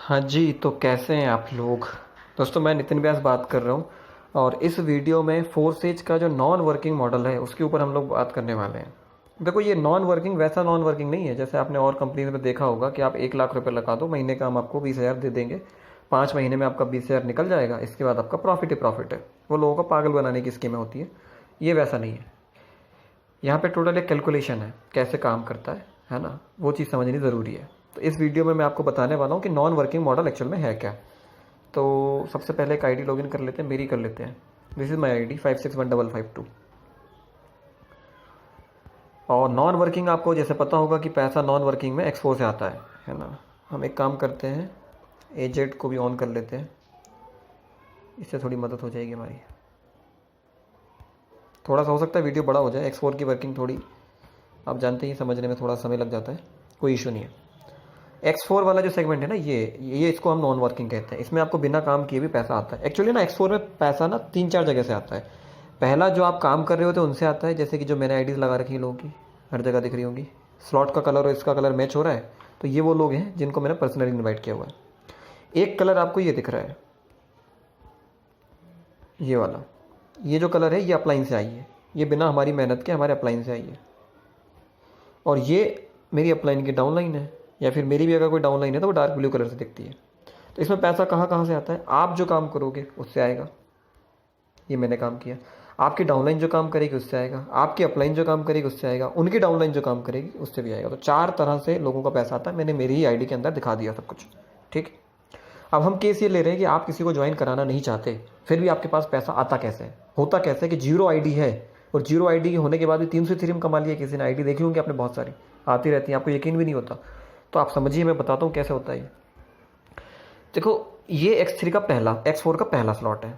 हाँ जी, तो कैसे हैं आप लोग? दोस्तों मैं नितिन व्यास बात कर रहा हूँ और इस वीडियो में फोरसेज का जो नॉन वर्किंग मॉडल है उसके ऊपर हम लोग बात करने वाले हैं। देखो ये नॉन वर्किंग वैसा नॉन वर्किंग नहीं है जैसे आपने और कंपनीज में देखा होगा कि आप 1 लाख रुपए लगा दो, महीने का हम आपको 20 हज़ार दे देंगे, 5 महीने में आपका 20 हज़ार निकल जाएगा, इसके बाद आपका प्रॉफिट ही प्रॉफिट है। वो लोगों को पागल बनाने की स्कीमें होती है, ये वैसा नहीं है। यहाँ पे टोटल एक कैलकुलेशन है कैसे काम करता है ना, वो चीज़ समझनी ज़रूरी है। तो इस वीडियो में मैं आपको बताने वाला हूँ कि नॉन वर्किंग मॉडल एक्चुअल में है क्या। तो सबसे पहले एक आईडी लॉगिन कर लेते हैं, मेरी कर लेते हैं। This is my ID 561552। और नॉन वर्किंग आपको जैसे पता होगा कि पैसा नॉन वर्किंग में एक्सपो से आता है ना। हम एक काम करते हैं, एजेड को भी ऑन कर लेते हैं, इससे थोड़ी मदद हो जाएगी हमारी। थोड़ा सा हो सकता है वीडियो बड़ा हो जाए, एक्सपोर की वर्किंग थोड़ी आप जानते ही, समझने में थोड़ा समय लग जाता है, कोई इशू नहीं है। X4 वाला जो सेगमेंट है ना, ये इसको हम नॉन वर्किंग कहते हैं। इसमें आपको बिना काम किए भी पैसा आता है। एक्चुअली ना X4 में पैसा ना 3-4 जगह से आता है। पहला जो आप काम कर रहे होते हैं उनसे आता है, जैसे कि जो मैंने आईडीज़ लगा रखी है लोगों की, हर जगह दिख रही होंगी, स्लॉट का कलर और इसका कलर मैच हो रहा है, तो ये वो लोग हैं जिनको मैंने पर्सनली इन्वाइट किया हुआ है। एक कलर आपको ये दिख रहा है, ये वाला, ये जो कलर है ये अपलाइन से आई है, ये बिना हमारी मेहनत के हमारे अपलाइन से आई है। और ये मेरी अपलाइन की डाउनलाइन है, या फिर मेरी भी अगर कोई डाउनलाइन है तो वो डार्क ब्लू कलर से दिखती है। तो इसमें पैसा कहाँ कहाँ से आता है? आप जो काम करोगे उससे आएगा, ये मैंने काम किया। आपकी डाउनलाइन जो काम करेगी उससे आएगा, आपकी अपलाइन जो काम करेगी उससे आएगा, उनकी डाउनलाइन जो काम करेगी उससे भी आएगा। तो 4 तरह से लोगों का पैसा आता है। मैंने मेरी ही आईडी के अंदर दिखा दिया सब कुछ, ठीक। अब हम केस ये ले रहे हैं कि आप किसी को ज्वाइन कराना नहीं चाहते, फिर भी आपके पास पैसा आता कैसे है? होता कैसे है कि जीरो आईडी है और जीरो आईडी होने के बाद भी 300 इथेरियम कमा लिया किसी ने। आईडी देखी होंगी आपने, बहुत सारी आती रहती हैं, आपको यकीन भी नहीं होता। तो आप समझिए, मैं बताता हूँ कैसे होता है ये। देखो ये X3 का पहला, X4 का पहला स्लॉट है,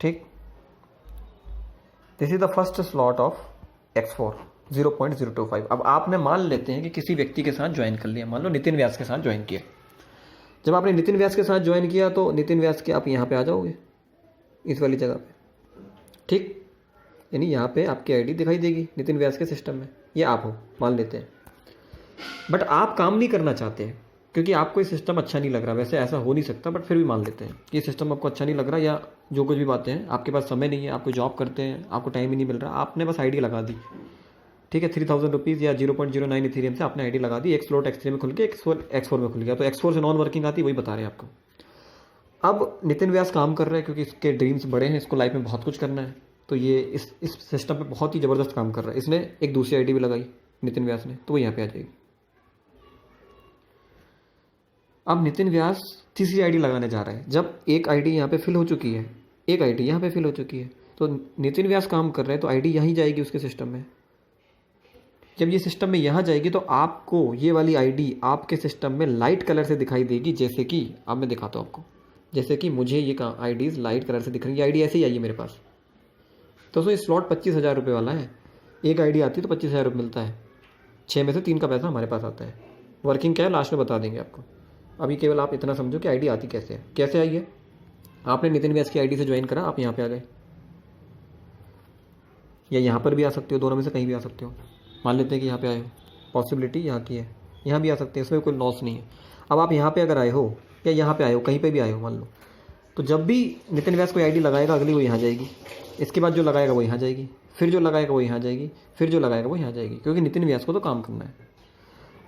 ठीक। This is the first slot of X4 0.025। अब आपने मान लेते हैं कि किसी व्यक्ति के साथ ज्वाइन कर लिया, मान लो नितिन व्यास के साथ ज्वाइन किया। जब आपने नितिन व्यास के साथ ज्वाइन किया तो नितिन व्यास के आप यहाँ पे आ जाओगे, इस वाली जगह पे, ठीक। यानी यहाँ पे आपकी आईडी दिखाई देगी नितिन व्यास के सिस्टम में, ये आप हो, मान लेते हैं। बट आप काम नहीं करना चाहते हैं क्योंकि आपको ये सिस्टम अच्छा नहीं लग रहा। वैसे ऐसा हो नहीं सकता, बट फिर भी मान लेते हैं कि ये सिस्टम आपको अच्छा नहीं लग रहा, या जो कुछ भी बातें हैं, आपके पास समय नहीं है, आपको जॉब करते हैं, आपको टाइम ही नहीं मिल रहा, आपने बस आईडी लगा दी, ठीक है। 3000 रुपीज़ या 0.09 इथेरियम से आपने आईडी लगा दी। एक स्लॉट X3 में खुल के X4 में खुल गया, तो X4 से नॉन वर्किंग आती, वही बता रहे हैं आपको। अब नितिन व्यास काम कर रहा है क्योंकि इसके ड्रीम्स बड़े हैं, इसको लाइफ में बहुत कुछ करना है, तो ये इस सिस्टम पे बहुत ही ज़बरदस्त काम कर रहा है। इसने एक दूसरी आईडी भी लगाई नितिन व्यास ने, तो वो यहाँ पे आ जाएगी। अब नितिन व्यास तीसरी आईडी लगाने जा रहा है। जब एक आईडी यहाँ पे फिल हो चुकी है, एक आईडी यहाँ पे फिल हो चुकी है, तो नितिन व्यास काम कर रहे हैं, तो आईडी यहीं जाएगी उसके सिस्टम में। जब ये सिस्टम में यहाँ जाएगी तो आपको ये वाली आईडी आपके सिस्टम में लाइट कलर से दिखाई देगी। जैसे कि अब मैं दिखाता हूँ आपको, जैसे कि मुझे ये आईडीज़ लाइट कलर से दिख रही है। आईडी ऐसे ही आई है मेरे पास। तो ये स्लॉट 25,000 रुपये वाला है। एक आईडी आती है तो 25,000 रुपये मिलता है, 6 में से 3 का पैसा हमारे पास आता है। वर्किंग क्या है लास्ट में बता देंगे आपको, अभी केवल आप इतना समझो कि आईडी आती कैसे है। कैसे आई है? आपने नितिन व्यास की आईडी से ज्वाइन करा, आप यहाँ पे आ गए, या यहाँ पर भी आ सकते हो, दोनों में से कहीं भी आ सकते हो। मान लेते हैं कि यहाँ पे आए हो, पॉसिबिलिटी यहाँ की है, यहाँ भी आ सकते हैं, इसमें कोई लॉस नहीं है। अब आप यहाँ पे अगर आए हो या यहाँ पे आए हो, कहीं पे भी आए हो मान लो, तो जब भी नितिन व्यास कोई आईडी लगाएगा अगली वो यहाँ जाएगी, इसके बाद जो लगाएगा वो यहाँ जाएगी, फिर जो लगाएगा वो यहाँ जाएगी, फिर जो लगाएगा वो यहाँ जाएगी, क्योंकि नितिन व्यास को तो काम करना है।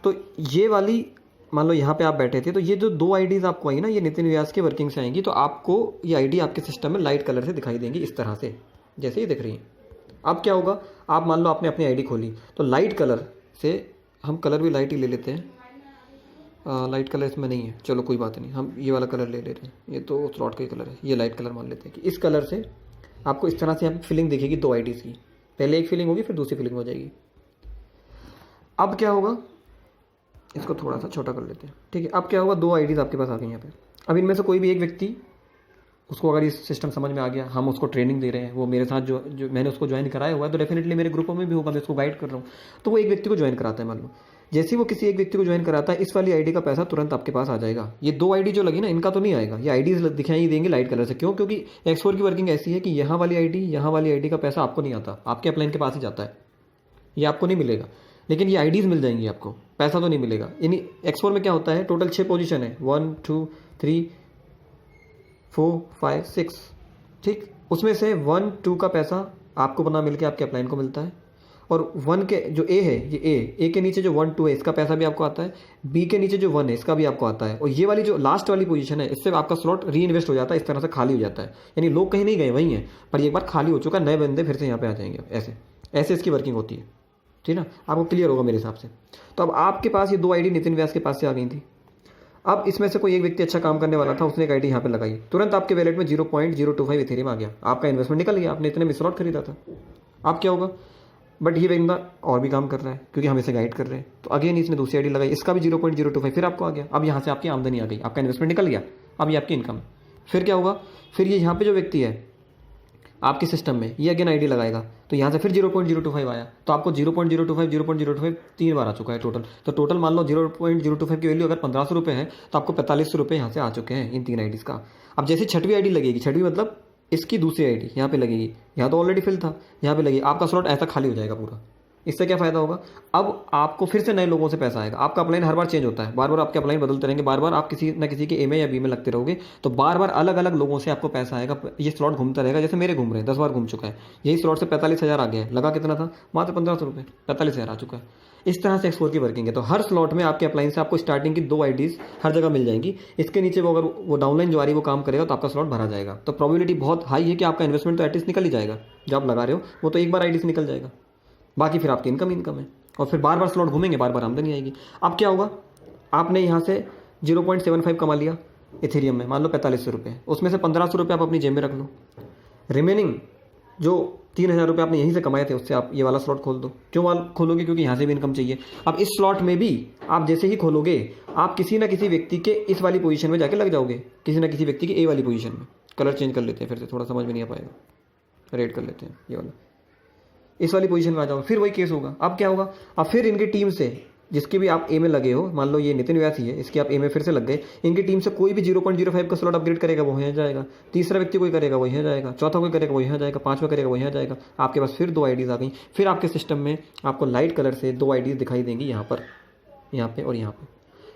तो ये वाली मान लो यहाँ पे आप बैठे थे, तो ये जो 2 आईडीज़ आपको आई ना, ये नितिन व्यास की वर्किंग से आएंगी, तो आपको ये आईडी आपके सिस्टम में लाइट कलर से दिखाई देंगी, इस तरह से जैसे ये दिख रही है। अब क्या होगा, आप मान लो आपने अपनी आईडी खोली, तो लाइट कलर से, हम कलर भी लाइट ही ले लेते हैं, लाइट कलर इसमें नहीं है, चलो कोई बात नहीं, हम ये वाला कलर ले रहे हैं, ये तो स्लॉट का ही कलर है, ये लाइट कलर मान लेते हैं कि इस कलर से आपको इस तरह से यहाँ फिलिंग दिखेगी 2 आईडीज़ की। पहले एक फिलिंग होगी, फिर दूसरी फिलिंग हो जाएगी। अब क्या होगा, इसको थोड़ा सा छोटा कर लेते हैं, ठीक है। अब क्या होगा, 2 आईडीज़ आपके पास आ गई यहाँ पे। अब इनमें से कोई भी एक व्यक्ति, उसको अगर ये सिस्टम समझ में आ गया, हम उसको ट्रेनिंग दे रहे हैं, वो मेरे साथ जो मैंने उसको ज्वाइन कराया हुआ है, तो डेफिनेटली मेरे ग्रुपों में भी होगा, मैं उसको गाइड कर रहा हूँ, तो वो एक व्यक्ति को ज्वाइन कराता है। मान लो जैसे ही वो किसी एक व्यक्ति को ज्वाइन कराता है, इस वाली आईडी का पैसा तुरंत आपके पास आ जाएगा। ये 2 आईडी जो लगी ना, इनका तो नहीं आएगा, ये आईडीज दिखाई देंगे लाइट कलर से। क्यों? क्योंकि X4 की वर्किंग ऐसी है कि यहाँ वाली आईडी का पैसा आपको नहीं आता, आपके अपलाइन के पास ही जाता है, ये आपको नहीं मिलेगा, लेकिन ये आईडीज़ मिल जाएंगी आपको। पैसा तो नहीं मिलेगा। यानी X4 में क्या होता है, टोटल 6 पोजीशन है, 1 2 3 4 5 6, ठीक। उसमें से 1 2 का पैसा आपको बना मिल के आपके अपलाइन को मिलता है, और 1 के जो ए है, ये ए के नीचे जो 1 2 है इसका पैसा भी आपको आता है, बी के नीचे जो 1 है इसका भी आपको आता है, और ये वाली जो लास्ट वाली पोजीशन है इससे आपका स्लॉट री इन्वेस्ट हो जाता है, इस तरह से खाली हो जाता है। यानी लोग कहीं नहीं गए, वहीं हैं, पर एक बार खाली हो चुका, नए बंदे फिर से यहाँ पे आ जाएंगे। ऐसे ऐसे इसकी वर्किंग होती है, ठीक ना, आपको क्लियर होगा मेरे हिसाब से। तो अब आपके पास ये 2 आईडी नितिन व्यास के पास से आ गई थी। अब इसमें से कोई एक व्यक्ति अच्छा काम करने वाला था, उसने एक आईडी यहाँ पे लगाई, तुरंत आपके वैलेट में 0.025 इथेरियम आ गया, आपका इन्वेस्टमेंट निकल गया, आपने इतने में स्लॉट खरीदा था। अब क्या होगा, बट ये बंदा और भी काम कर रहा है क्योंकि हम इसे गाइड कर रहे हैं, तो अगेन इसने दूसरी आईडी लगाई, इसका भी 0.025 फिर आपको आ गया। अब यहाँ से आपकी आमदनी आ गई, आपका इन्वेस्टमेंट निकल गया, अब ये आपकी इनकम है। फिर क्या होगा, फिर ये यहाँ पे जो व्यक्ति है आपके सिस्टम में, ये अगेन आईडी लगाएगा, तो यहाँ से फिर 0.025 आया, तो आपको 0.025 3 बार आ चुका है टोटल। तो टोटल मान लो 0.025 की वैल्यू अगर 1500 रुपये है, तो आपको 4500 रुपये यहाँ से आ चुके हैं इन 3 आईडीज़ का। अब जैसे छठवीं आईडी लगेगी, छठवीं मतलब इसकी दूसरी आईडी यहाँ पे लगेगी, यहाँ तो ऑलरेडी फिल था, यहाँ पे लगेगी, आपका स्लॉट ऐसा खाली हो जाएगा पूरा। इससे क्या फ़ायदा होगा, अब आपको फिर से नए लोगों से पैसा आएगा। आपका अपलाइन हर बार चेंज होता है, बार बार आपके अपलाइन बदलते रहेंगे, बार बार आप किसी न किसी के ए में या बी में लगते रहोगे, तो बार बार अलग अलग लोगों से आपको पैसा आएगा। ये स्लॉट घूमता रहेगा, जैसे मेरे घूम रहे हैं, 10 बार घूम चुका है। यही स्लॉट से 45,000 आ गया है, लगा कितना था, मात्र 1500 रुपये, 45,000 आ चुका है। इस तरह से X4 की वर्किंग है। तो हर स्लॉट में आपके अपलाइन से आपको स्टार्टिंग की 2 आईडीज़ हर जगह मिल जाएंगी। इसके नीचे वो अगर वो डाउनलाइन जो आ रही है वो काम करेगा, तो आपका स्लॉट भरा जाएगा। तो प्रोबेबिलिटी बहुत हाई है कि आपका इन्वेस्टमेंट तो एटलीस्ट निकल ही जाएगा, जो आप लगा रहे हो वो तो एक बार आईडी से निकल जाएगा, बाकी फिर आपकी इनकम है, और फिर बार बार स्लॉट घूमेंगे, बार बार आमदनी आएगी। अब क्या होगा, आपने यहाँ से 0.75 कमा लिया इथेरियम में, मान लो 4500 रुपये, उसमें से 1500 रुपये आप अपनी जेब में रख लो, रिमेनिंग जो 3000 रुपये आपने यहीं से कमाए थे उससे आप ये वाला स्लॉट खोल दो। क्यों वाला खोलोगे, क्योंकि यहाँ से भी इनकम चाहिए। अब इस स्लॉट में भी आप जैसे ही खोलोगे, आप किसी ना किसी व्यक्ति के इस वाली पोजीशन में जाके लग जाओगे, किसी ना किसी व्यक्ति की ए वाली पोजीशन में। कलर चेंज कर लेते हैं फिर से, थोड़ा समझ में नहीं आ पाएगा, रेड कर लेते हैं, ये वाला, इस वाली पोजीशन में आ जाओगे, फिर वही केस होगा। अब क्या होगा, अब फिर इनकी टीम से जिसके भी आप ए में लगे हो, मान लो ये नितिन व्यास ही है, इसके आप ए में फिर से लग गए, इनकी टीम से कोई भी 0.05 का स्लॉट अपग्रेड करेगा वो यहाँ जाएगा, तीसरा व्यक्ति कोई करेगा वो यहाँ जाएगा, चौथा कोई करेगा वो यहाँ जाएगा, पांचवा करेगा वो यहाँ जाएगा। आपके पास फिर 2 आईडीज़ आ गई। फिर आपके सिस्टम में आपको लाइट कलर से 2 आईडीज़ दिखाई देंगी, यहाँ पर, यहाँ पे और यहाँ पे।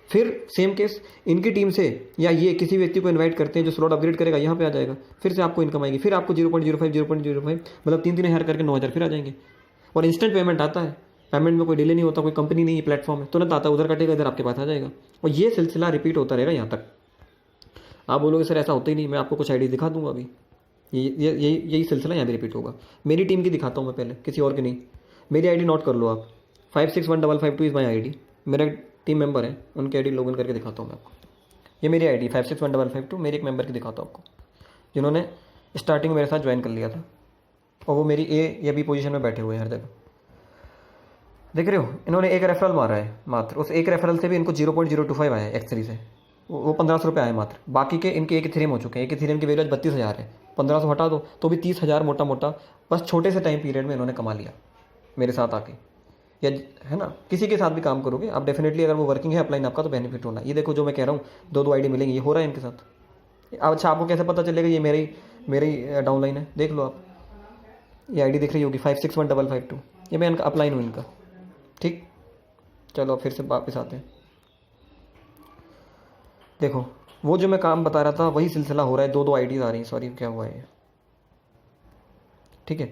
फिर सेम केस, इनकी टीम से या ये किसी व्यक्ति को इन्वाइट करते हैं जो स्लॉट अपग्रेड करेगा, यहाँ पे आ जाएगा, फिर से आपको इनकम आएगी। फिर आपको 0.05 मतलब 3 हज़ार करके 9,000 फिर आ जाएंगे। और इंस्टेंट पेमेंट आता है, पेमेंट में कोई डिले नहीं होता, कोई कंपनी नहीं है, प्लेटफॉर्म है, तुरंत आता है, उधर कटेगा, इधर आपके पास आ जाएगा। और ये सिलसिला रिपीट होता रहेगा यहाँ तक। आप बोलोगे सर ऐसा होता ही नहीं, मैं आपको कुछ आईडी दिखा दूंगा अभी, यही सिलसिला यहाँ भी रिपीट होगा। मेरी टीम की दिखाता हूँ मैं पहले, किसी और की नहीं। मेरी आईडी नोट कर लो आप, 561552 इज़ माई आईडी, मेरा टीम मेंबर है, उनकी आईडी लॉगिन करके दिखाता हूँ मैं आपको। ये मेरी आईडी 561552 मेरे एक मेंबर की दिखाता हूँ आपको, जिन्होंने स्टार्टिंग मेरे साथ ज्वाइन कर लिया था, और वो मेरी ए या बी पोजीशन में बैठे हुए हैं हर जगह। देख रहे हो, इन्होंने एक रेफरल मारा है मात्र, उस एक रेफरल से भी इनको 0.025 आया है X3 से, वो 1500 रुपये आए मात्र। बाकी के इनके एक इथेरियम हो चुके हैं, एक इथेरियम की वैल्यू आज 32,000 है, 1500 हटा दो तो भी 30,000 मोटा मोटा बस छोटे से टाइम पीरियड में इन्होंने कमा लिया मेरे साथ आके। या है ना, किसी के साथ भी काम करोगे आप डेफिनेटली, अगर वो वर्किंग है अपलाइन आपका, तो बेनिफिट होना। ये देखो जो मैं कह रहा हूँ, 2 आईडी मिलेंगी, ये हो रहा है इनके साथ। अच्छा, आपको कैसे पता चलेगा ये मेरी डाउनलाइन है, देख लो आप, ये आईडी दिख रही होगी 561552, ये मैं इनका अपलाइन हूँ इनका, ठीक। चलो फिर से वापस आते हैं। देखो वो जो मैं काम बता रहा था वही सिलसिला हो रहा है, 2 आईडीज़ आ रही हैं, सॉरी क्या हुआ है, ठीक है।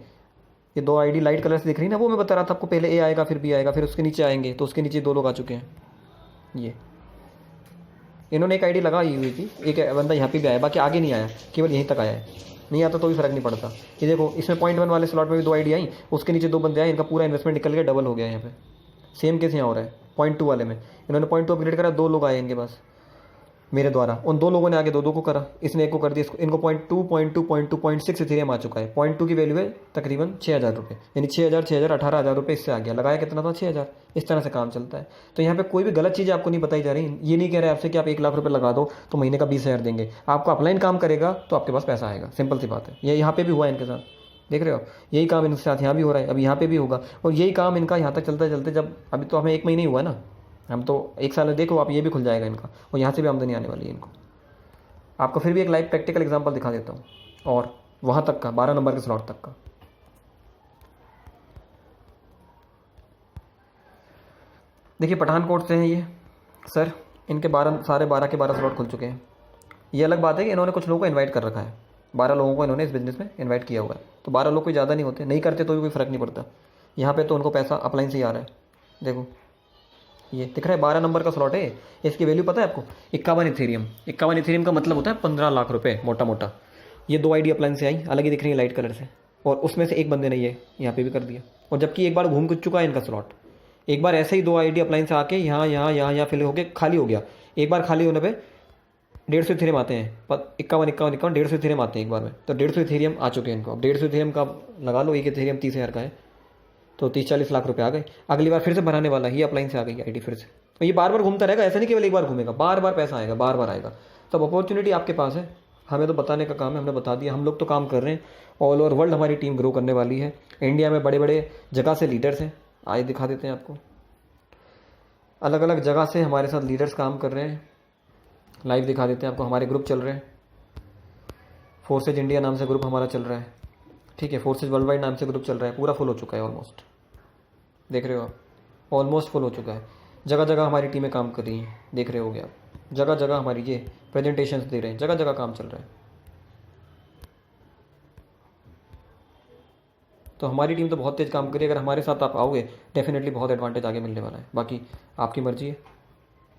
ये 2 आईडी लाइट कलर से दिख रही ना, वो मैं बता रहा था आपको, पहले ए आएगा फिर बी आएगा, फिर उसके नीचे आएंगे, तो उसके नीचे 2 लोग आ चुके हैं। ये इन्होंने एक आईडी लगाई हुई थी, एक बंदा यहाँ पे भी आया, बाकी आगे नहीं आया, केवल यहीं तक आया है, नहीं आता तो भी फर्क नहीं पड़ता। ये देखो इसमें 0.1 वाले स्लॉट में भी 2 आईडी आई, उसके नीचे 2 बंदे आए, इनका पूरा इन्वेस्टमेंट निकल गया, डबल हो गया यहाँ पे। सेम केस यहाँ हो रहा है 0.2 वाले में, इन्होंने 0.2 अपग्रेड करा, 2 लोग आए इनके पास मेरे द्वारा, उन 2 लोगों ने आगे 2 को करा, इसने 1 को कर दिया, इनको 0.2 0.6 इथेरियम आ चुका है। 0.2 की वैल्यू है तकरीबन 6,000 रुपये, यानी 6,000 18,000 रुपये इससे आ गया, लगाया कितना था 6,000। इस तरह से काम चलता है। तो यहाँ पे कोई भी गलत चीज़ आपको नहीं बताई जा रही, ये नहीं कह रहे आपसे कि आप 1 लाख रुपये लगा दो तो महीने का 20,000 देंगे, आपको अपलाइन काम करेगा तो आपके पास पैसा आएगा, सिंपल सी बात है। ये यहाँ पे भी हुआ है इनके साथ, देख रहे हो, यही काम इनके साथ यहाँ भी हो रहा है, अब यहाँ पे भी होगा, और यही काम इनका यहाँ तक चलते चलते, जब अभी तो हमें 1 महीने ही हुआ ना, हम तो 1 साल में देखो आप, ये भी खुल जाएगा इनका, और यहाँ से भी आमदनी आने वाली है इनको। आपको फिर भी एक लाइव प्रैक्टिकल एग्जांपल दिखा देता हूँ, और वहाँ तक का 12 नंबर के स्लॉट तक का। देखिए पठानकोट से हैं ये सर, इनके 12 सारे 12 के 12 स्लॉट खुल चुके हैं। ये अलग बात है कि इन्होंने कुछ लोगों को इनवाइट कर रखा है, 12 लोगों को इन्होंने इस बिज़नेस में इनवाइट किया हुआ है। तो 12 लोग कोई ज़्यादा नहीं होते, नहीं करते तो भी कोई फ़र्क नहीं पड़ता। यहाँ पे तो उनको पैसा अपलाइन से ही आ रहा है। देखो ये दिख रहा है 12 नंबर का स्लॉट है, इसकी वैल्यू पता है आपको 51 इथेरियम। 51 इथेरियम का मतलब होता है 15 लाख रुपये मोटा मोटा। ये 2 आईडी अपलाइन से आई, अलग ही दिख रही है लाइट कलर से, और उसमें से एक बंदे ने ये यहाँ पे भी कर दिया। और जबकि एक बार घूम चुका है इनका स्लॉट, एक बार ऐसे ही 2 आईडी अपलाइन से आके यहाँ फिल होके खाली हो गया। एक बार खाली होने पे 150 इथेरियम आते हैं, 51 150 इथेरियम आते हैं एक बार में। तो 150 इथेरियम आ चुके हैं इनको। अब 150 इथेरियम का लगा लो, एक इथेरियम 30,000 का है, तो 30-40 लाख रुपए आ गए। अगली बार फिर से बनाने वाला, ये अपलाइन से आ गई आईडी फिर से। तो ये बार बार घूमता रहेगा, ऐसा नहीं केवल एक बार घूमेगा, बार बार पैसा आएगा, बार बार आएगा। तो अपॉर्चुनिटी आपके पास है, हमें तो बताने का काम है, हमने बता दिया। हम लोग तो काम कर रहे हैं, ऑल ओवर वर्ल्ड हमारी टीम ग्रो करने वाली है। इंडिया में बड़े बड़े जगह से लीडर्स हैं, आए दिखा देते हैं आपको। अलग अलग जगह से हमारे साथ लीडर्स काम कर रहे हैं, लाइव दिखा देते हैं आपको। हमारे ग्रुप चल रहे हैं, फोर्सेज इंडिया नाम से ग्रुप हमारा चल रहा है, ठीक है। फोर्सेज वर्ल्ड वाइड नाम से ग्रुप चल रहा है, पूरा फुल हो चुका है ऑलमोस्ट, देख रहे हो आप, ऑलमोस्ट फुल हो चुका है। जगह जगह हमारी टीमें काम कर रही हैं, देख रहे होगे आप, जगह जगह हमारी ये प्रेजेंटेशंस दे रहे हैं, जगह जगह काम चल रहा है। तो हमारी टीम तो बहुत तेज़ काम करी, अगर हमारे साथ आप आओगे डेफिनेटली बहुत एडवांटेज आगे मिलने वाला है। बाकी आपकी मर्जी है,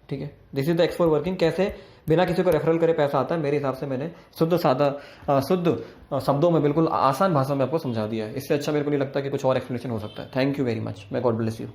ठीक है। दिस इज द एक्स4 वर्किंग। कैसे बिना किसी को रेफरल करे पैसा आता है, मेरे हिसाब से मैंने शुद्ध सादा शुद्ध शब्दों में बिल्कुल आसान भाषा में आपको समझा दिया है। इससे अच्छा मेरे को नहीं लगता कि कुछ और एक्सप्लेनेशन हो सकता है। थैंक यू वेरी मच, मैं गॉड ब्लेस यू।